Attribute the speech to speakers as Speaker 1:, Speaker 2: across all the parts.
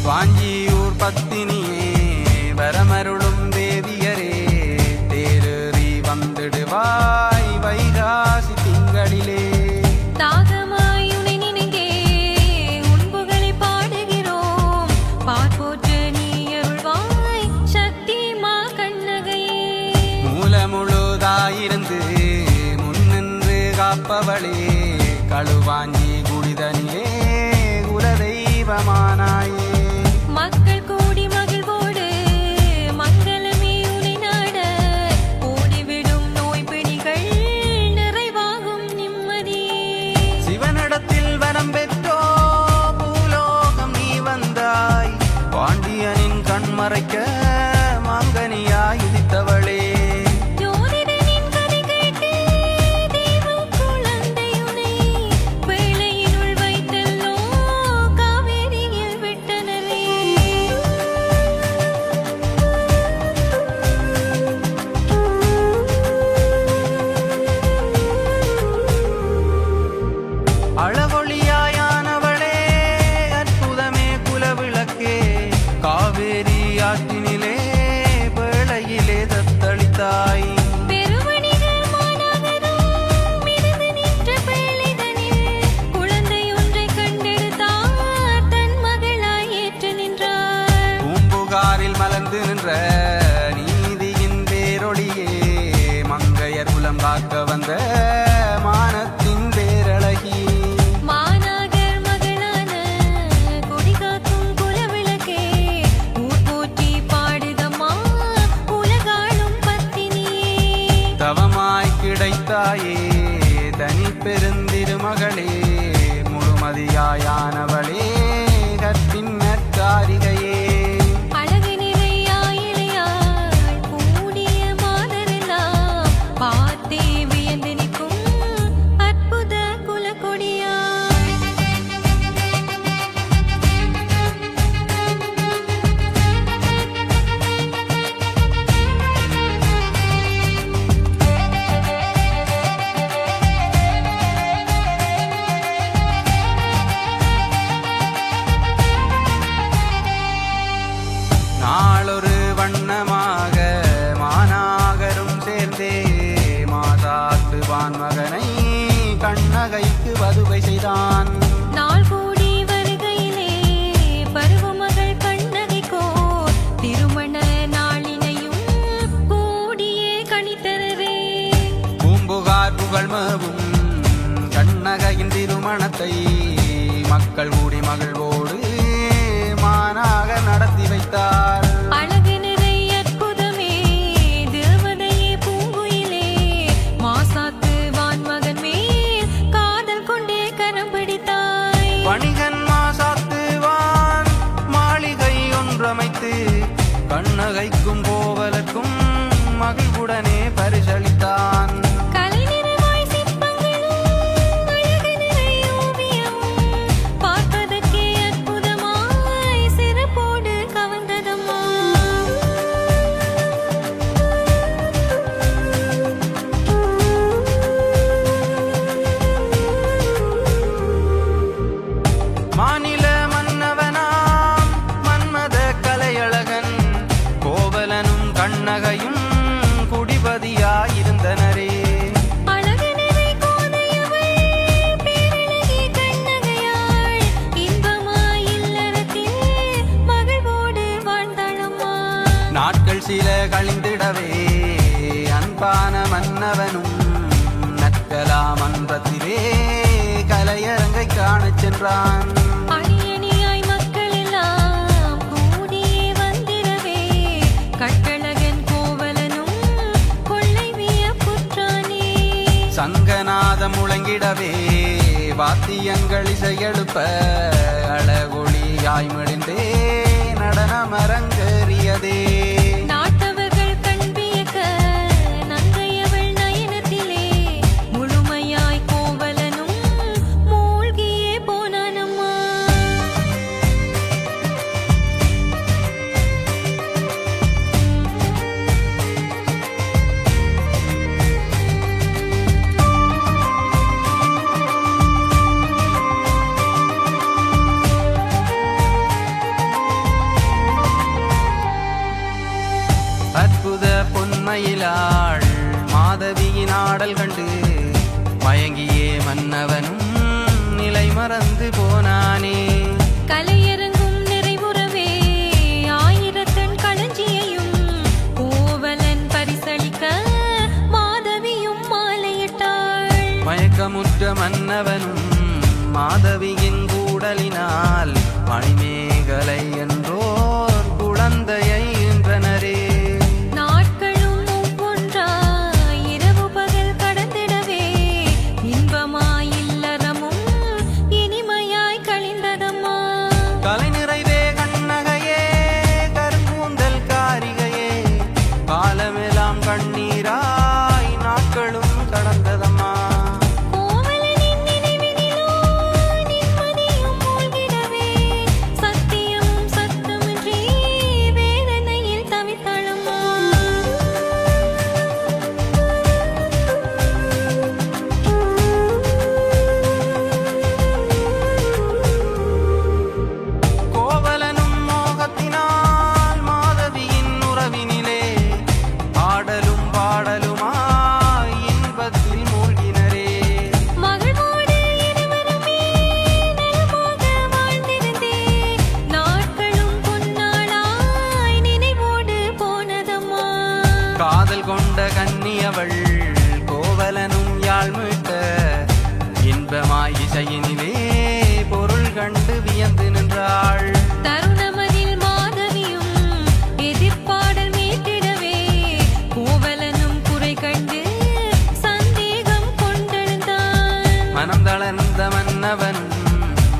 Speaker 1: வாஞ்சியூர் பத்தினியே வரமருளும் தேவியரே தேரேறி வந்திடுவாய் வைகாசி திங்களிலே.
Speaker 2: தாகமாயுனை நினைந்தே உன் புகழை பாடுகிறோம் பார்ப்போற்று நீ அருள்வாய் சக்தி மா கண்ணகையே.
Speaker 1: மூலமுழுதாயிருந்து முன்னின்று காப்பவளே களுவாஞ்சி குடிதனிலே குலதெய்வமானாயே.
Speaker 2: மக்கள் கூடி மகிழ்வோடு மங்களமே உனை நாட ஓடிவிடும் நோய் பிணிகள் நிறைவாகும் நிம்மதியே.
Speaker 1: சிவனிடத்தில் வரம் பெற்றோ பூலோகம் நீ வந்தாய் பாண்டியனின் கண்மறைக்க மாங்கனியாய் உதித்தவளே.
Speaker 2: ஜோதிடனின் கதை கேட்டு தேவ குழந்தையுனை வேளையினுள் வைத்தல்லோ காவேரியில் விட்டனரே.
Speaker 1: அளவொளியாயானவளே அற்புதமே குலவிளக்கே காவேரி ஆற்றினிலே பேழையிலே தத்தளித்தாய்.
Speaker 2: பெருவணிகர் மாநகரம் மிதந்து நின்ற பேழைதனில் குழந்தையொன்றைக் கண்டெடுத்தார் தன் மகளாய் ஏற்று நின்றார்.
Speaker 1: பூம்புகாரில் மலர்ந்து நின்ற நீதியின் பேரொளியே மங்கையர் குலம் காக்க வந்த மானத்தின் பேரழகி.
Speaker 2: மாநகர் மகளான கொடிகாக்கும் குலவிளக்கே ஊர் போற்றி பாடுதம்மா உலகாளும் பத்தினியே.
Speaker 1: தவமாய் கிடைத்தாயே தனி பெருந்திருமகளே முழுமதியாயானவளே கற்பின் நற்காரிகையே.
Speaker 2: அழகு நிறையாயிழையாய் கூடிய மாதரெல்லாம் பார்த்தே வியந்து நிற்கும் அற்புத குலக்கொடியாய். நாளொரு வண்ணமாக மாநகரும் சேர்ந்தே மாதாத்து வான்மகனை கண்ணகைக்கு வதுவை செய்தான். நாள் கூடி வருகையிலே பருவமகள் கண்ணகைக்கோர் திருமண நாளினையும் கூடியே கணித்தரவே.
Speaker 1: பூம்புகார் புகழ்மவும் கண்ணகையின் திருமணத்தை மக்கள் கூடி மகிழ்வோடு மானாக நடத்தி வைத்தார்.
Speaker 2: அழகு நிறை அற்புதமே தேவதையே பூங்குயிலே மாசாத்து வான்மகன் மேல் காதல் கொண்டே கரம் பிடித்தாய்.
Speaker 1: வணிகன் மாசாத்துவான் மாளிகை ஒன்றமைத்து கண்ணகைக்கும் கோவலக்கும் மகிழ்வுடனே பரிசளித்தான்.
Speaker 2: கலை நிறமாய் சிற்பங்களும் அழகு நிறை ஓவியமும் பார்ப்பதற்கே அற்புதமாய் சிறப்போடு கவர்ந்ததம்மா.
Speaker 1: மாநில மன்னவனாம் மன்மத கலையழகன் கோவலனும் கண்ணகையும் குடிபதியாயிருந்தனரே.
Speaker 2: அழகு நிறை கோதையவள் பேரழகி கண்ணகையாள் இன்பமாய் இல்லறத்தில் மகிழ்வோடு வாழ்ந்தாளம்மா.
Speaker 1: நாட்கள் சில கழிந்திடவே அன்பான மன்னவனும் நற்கலா மன்றத்திலே கலையரங்கை காணச் சென்றான்.
Speaker 2: அணியணியாய் மக்கள் எல்லாம் கூடியே வந்திடவே கட்டழகன் கோவலனும் கொள்ளை வியப்புற்றானே.
Speaker 1: சங்கநாதம் முழங்கிடவே வாத்தியங்கள் இசையெழுப்ப அழகொளியாய் மிழிந்தே நடனம் அரங்கேறியதே.
Speaker 2: நாட்டவர்கள் கண் வியக்க நங்கையவள் நயனத்திலே முழுமையாய் கோவலனும் மூழ்கியே போனானம்மா.
Speaker 1: ஆடல் கண்டு மயங்கியே மன்னவனும் நிலை மறந்து போனானே.
Speaker 2: கலையரங்கும் நிறைவுறவே ஆயிரத்தன் களஞ்சியையும் கோவலன் பரிசளிக்க மாதவியும் மாலையிட்டாள்.
Speaker 1: மயக்கமுற்ற மன்னவனும் மாதவியின் கூடலினால் மணிமேகலை என்றோர் குழந்தையை ஈன்றனரே.
Speaker 2: நாட்களும் ஒவ்வொன்றாய் இரவு பகல் கடந்திடவே இன்பமாய் இல்லறமும் இனிமையாய் கழிந்ததம்மா.
Speaker 1: கலை நிறைவே கண்ணகையே கரும்பூந்தல் காரிகையே காலமெல்லாம் கண்ணீராய் நாட்களும் கடந்ததம்மா.
Speaker 2: கோவலனின் நினைவினிலோ நிம்மதியும் மூழ்கிடவே சத்தியமும் சத்தமின்றி வேதனையில் தவித்தாளம்மா.
Speaker 1: கோவலனும் மோகத்தினால் மாதவியின் உறவினிலே ஆடலும் பாடலுமாய் இன்பத்தில் மூழ்கினரே.
Speaker 2: மகிழ்வோடு இருவருமே நலமாக வாழ்ந்திருந்தே நாட்களும் பொன்னாளாய் நினைவோடு போனதம்மா.
Speaker 1: காதல் கொண்ட கன்னியவள் கோவலனும் யாழ் மீட்ட இன்பமாய் இசையினிலே பொருள் கண்டு வியந்து நின்றாள்.
Speaker 2: தருணமதில் மாதவியும் எதிர்ப்பாடல் மீட்டிடவே கோவலனும் குறை கண்டு சந்தேகம் கொண்டெழுந்தான்.
Speaker 1: மனம் தளர்ந்த மன்னவனும்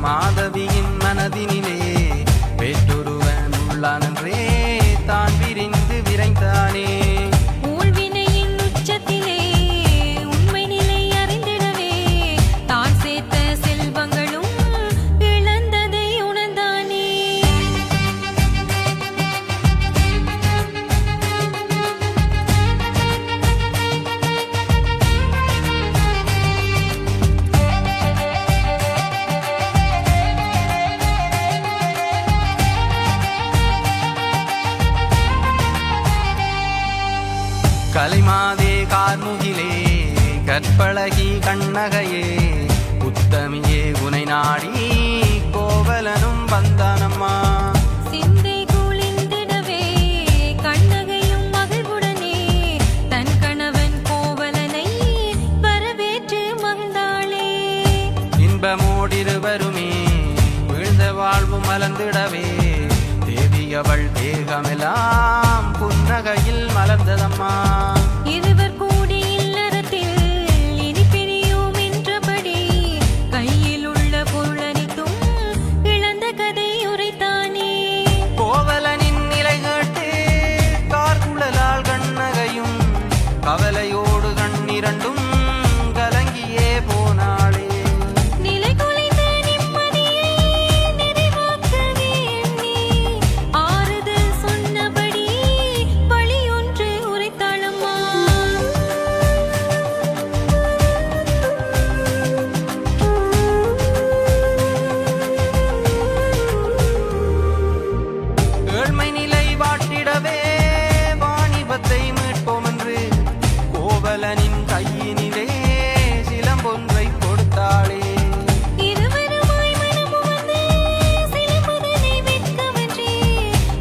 Speaker 1: மாதவியின் மனதினிலே வேற்றொருவன் உள்ளானன்றே தான் பிரிந்து விரைந்தானே.
Speaker 2: ஊழ்வினையின் உச்சத்திலே உண்மை நிலை அறிந்திடவே தான் சேர்த்த செல்வங்களும் இழந்ததை உணர்ந்தானே.
Speaker 1: கலைமாதே கார்முகிலே கற்பழகி கண்ணகையே உத்தமியே உனை நாடி கோவலனும் வந்தானம்மா.
Speaker 2: சிந்தை குளிந்திடவே கண்ணகையும் மகிழ்வுடனே தன் கணவன் கோவலனை வரவேற்று மகிழ்ந்தாளே.
Speaker 1: இன்பமோடிருவருமே வீழ்ந்த வாழ்வு மலர்ந்திடவே தேவியவள் தேகமெல்லாம் புன்னகையில் மலர்ந்ததம்மா.
Speaker 2: இருவர் கூடி இல்லறத்தில் இனி பிரியும் என்றபடி கையில் உள்ள பொருளனைத்தும் இழந்த கதை உரைத்தானே.
Speaker 1: கோவலனின் நிலை கேட்டு கார்குழலால் கண்ணகையும் கவலையோடு கண்ணிரண்டும் கலங்கியே போனாளே.
Speaker 2: நிலை குலைந்த நிம்மதியை நிறைவாக்கவே எண்ணி ஆறுதல் சொன்னபடி வழியொன்று உரைத்தாளம்மா.
Speaker 1: ஏழ்மை நிலை வாட்டிடவே வாணிபத்தை மீட்போம் என்று கோவலனின் கையினிலே சிலம்பொன்றை கொடுத்தாளே.
Speaker 2: இருவருமாய் மனமுவந்து சிலம்புதனை வெட்கவன்றே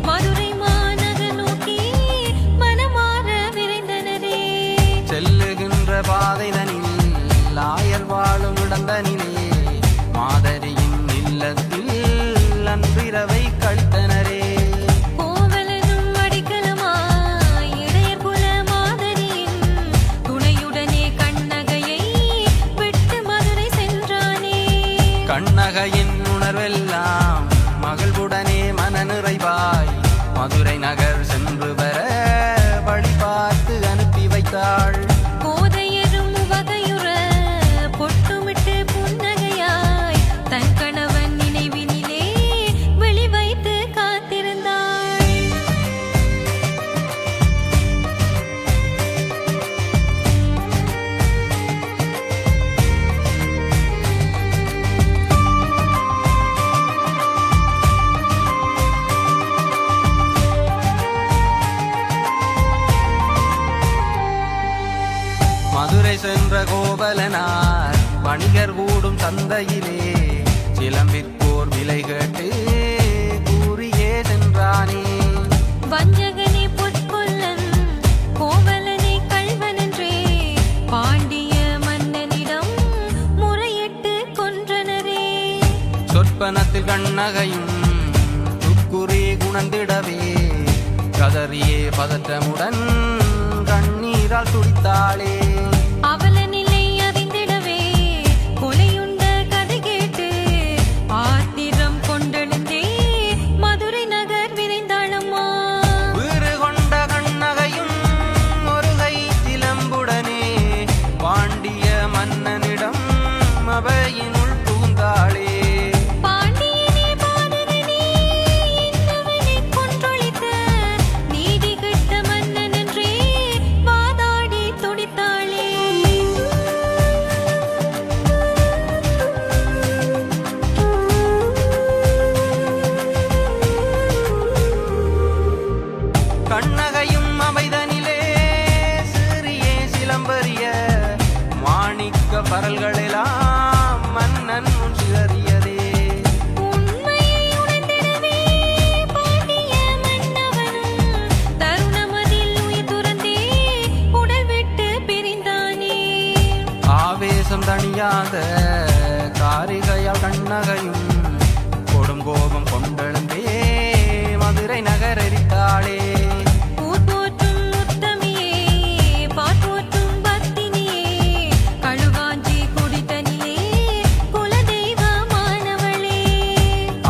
Speaker 2: மதுரை மாநகர் நோக்கி மனமாற விரைந்தனரே.
Speaker 1: செல்லுகின்ற பாதைதனில் ஆயர் வாழும் இடந்தனிலே மாதரியின் இல்லத்தில் அன்றிரவை கழித்தனரே.
Speaker 2: கோவலனும் அடிக்கலமாய் இடையர் குல மாதரியின் துணையுடனே கண்ணகையை விட்டு மதுரை சென்றானே.
Speaker 1: கண்ணகையின் உணர்வெல்லாம் மகிழ்வுடனே மனநிறைவாய் மதுரை நகர் சென்று வர வழி பார்த்து அனுப்பி வைத்தாள்.
Speaker 2: கோதையரும் உவகையுற பொட்டுமிட்டு புன்னகையாய் தன் கணவன் நினைவினிலே வெளிவைத்து
Speaker 1: கோவலனார் வணிகர் கூடும் சந்தையிலே சிலம்பிற்கோர் விலை கேட்டு கூறியே சென்றானே.
Speaker 2: வஞ்சகனே பொற்கொல்லன் கோவலனை கள்வனென்றே பாண்டிய மன்னனிடம் முறையிட்டு கொன்றனரே.
Speaker 1: சொற்பனத்தில் கண்ணகையும் துக்குறி குணந்திடவே கதறியே பதற்றமுடன் கண்ணீரால் துடித்தாளே.
Speaker 2: அவல நிலை அறிந்திடவே கொலையுண்ட கதை கேட்டு ஆத்திரம் கொண்டெழுந்தே மதுரை நகர் விரைந்தாளம்மா.
Speaker 1: வீறு கொண்ட கண்ணகையும் ஒரு கை சிலம்புடனே பாண்டிய மன்னனிடம் அவையினுள் புகுந்தாளே.
Speaker 2: பாண்டியனே பாதகனே என்னவனை கொன்றொழித்த நீதி கெட்ட மன்னனென்றே வாதாடி துடித்தாளே.
Speaker 1: கண்ணகையும் அவைதனிலே சிறியே சிலம்பரிய மாணிக்க பரல்களெல்லாம் மன்னன் முன் சிதறியதே.
Speaker 2: உண்மையை உணர்ந்திடவே பாண்டிய மன்னவனும் தருணமதில் உயிர் துறந்தே உடல் விட்டு பிரிந்தானே.
Speaker 1: ஆவேசம் தணியாத காரிகையால் கண்ணகையும் கொடும் கோபம் கொண்டெழுந்தே மதுரை நகரெரித்தாளே.
Speaker 2: ஊர் போற்றும் உத்தமியே பாற்போற்றும் பத்தினியே கழுவாஞ்சி குடித்தனிலே குலதெய்வமானவளே.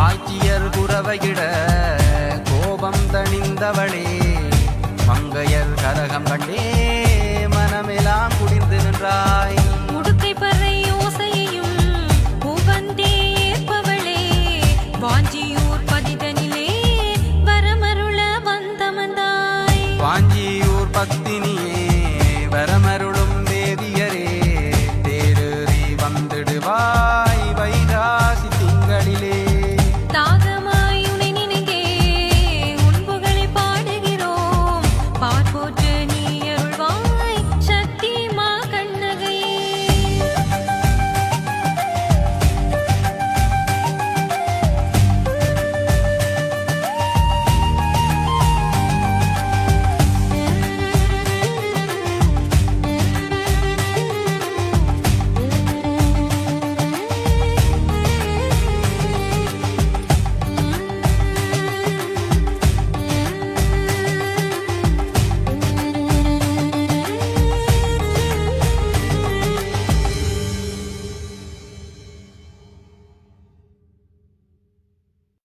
Speaker 1: ஆட்சியர் குறவையிட